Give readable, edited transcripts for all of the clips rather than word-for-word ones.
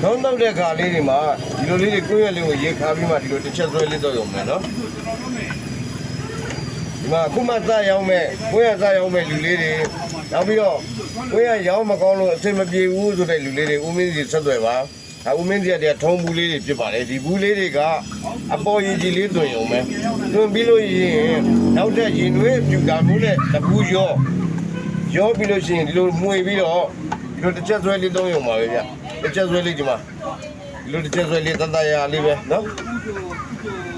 ထုံးတော့တဲ့ခါလေးတွေမှာဒီလိုလေးတွေကိုယ့်ရဲ့လေးကိုရေခါပြီးမှဒီလိုတစ်ချက်ဆွဲလေးတော့ရုံပဲနော်ဒီမှာအခုမှစရောက်မဲ့ကိုယ့်ရဲ့စရောက်မဲ့လူလေးတွေနောက်ပြီးတော့ကိုယ့်ရဲ့ရောင်းမကောင်းလို့အဆင်မပြေဘူးဆိုတဲ့လူလေးတွေဦးမင်းစီဆက်သွယ်ပါဦးမင်းစီကထုံးဘူးလေးတွေဖြစ်ပါတယ်ဒီဘူးလေးတွေကအပေါ်ရည်ကြီးလေးတွင်ရုံပဲတွင်ပြီးလို့ရင်နောက်တဲ့ရင်နွေးပြူတာမျိုးနဲ့တပူးရောပြီးလို့ရှိရင်ဒီလိုမှွေပြီးတော့ဒီလိုတစ်ချက်ဆွဲလေးသုံးရုံပါပဲဗျတစ်ချက်ဆွဲလေးဒီမှာဒီလိုတစ်ချက်ဆွဲလေးတန်တရာလေးပဲနော်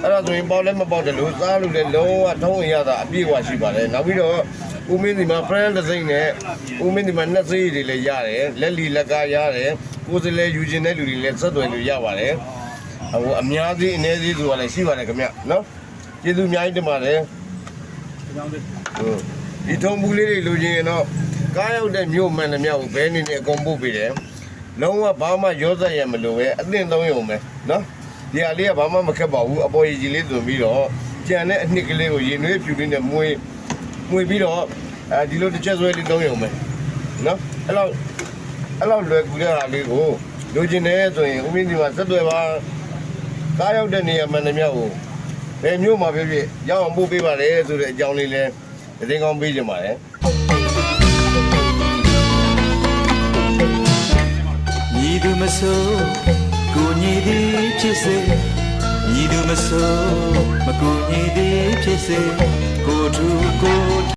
အဲ့ဒါဆိုရင်ပေါက်လည်းမပေါက်တယ်လို့စားလို့လည်းလုံးဝထုံးရတာအပြည့်အဝရှိပါတယ်နောက်ပြီးတော့ဦးမင်းဒီမှာ friend တစ်စိမ့်နဲ့ဦးမင်းဒီမှာနှစ်စိမ့်တွေလည်းရတယ်လက်လီလက်ကားရတယ်ကိုယ်စလဲယူခြင်းတဲ့လူတွေလည်းဆက်သွယ်လို့ရပါတယ်ဟိုအများကြီးအနေကြီးဆိုတာလည်းရှိပါတယ်ခင်ဗျနော်ကျေးဇူးအများကြီးတင်ပါတယ်ဒီထုံးဘူးလေးတွေလိုချင်ရင်တော့ကားရောက်တဲ့မြို့မှန်တဲ့မြောက်ကိုဘဲနေနေအကုန်ပို့ပေးတယ်လုံးဝဘာမှရောစက်ရမလို့ပဲအသင့်သုံးရုံပဲနော်ဒီဟာလေးကဘာမှမခက်ပါဘူးအပေါ်ရည်ကြီးလေးသွင်းပြီးတော့ကြံတဲ့အနှစ်ကလေးကိုရေနွေးဖြူလေးနဲ့မွေပြီးတော့ဒီလိုတစ်ချက်ဆွဲလေးသုံးရုံပဲနော်အဲ့လောက်လွယ်ကူတဲ့ဟာလေးကိုလိုချင်တယ်ဆိုရင်ဦးမင်းဒီမှာဆက်သွယ်ပါကားရောက်တဲ့နေရာမှန်တဲ့မြောက်ကိုဘယ်မြို့မှာဖြစ်ဖြစ်ရောက်အောင်ပို့ပေးပါလေဆိုတဲ့အကြောင်းလေးလဲသတင်းကောင်းပေးကြပါတယ်ညီသူမဆိုးကိုညီသည်ဖြစ်စေညီသူမဆိုးမကိုညီသည်ဖြစ်စေကိုထူကို